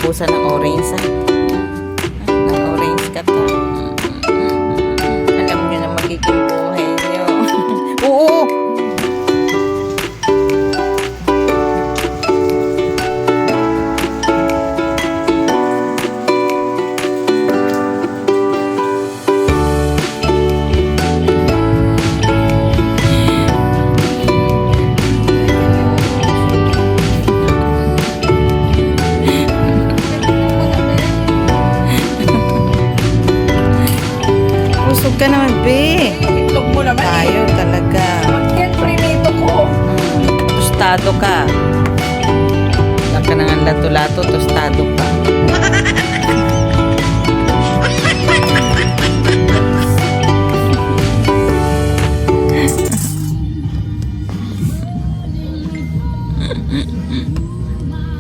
magpupusa ng orange, ha? Ng orange ka ta. Alam nyo na magiging buhay nyo. Oo! Busog ka naman, be. Itlog mo naman Tayo talaga. Yan, prinito ko. Tostado ka. Lang ka nang lato-lato, tostado ka.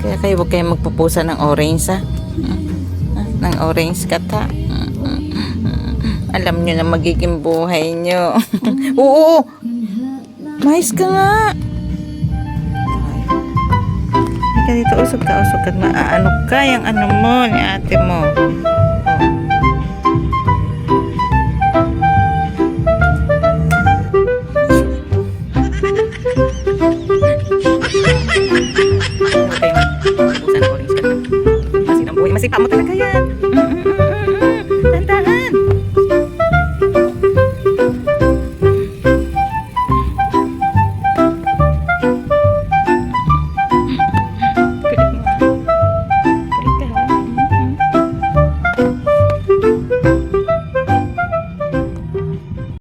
Kaya kayo huwag kayong magpupusa ng orange, ha? Ng orange ka ta. Alam nyo na magiging buhay nyo. Oo! Mais ka nga! Halika dito, usog ka. Maaano ka yung ano mo, ni ate mo.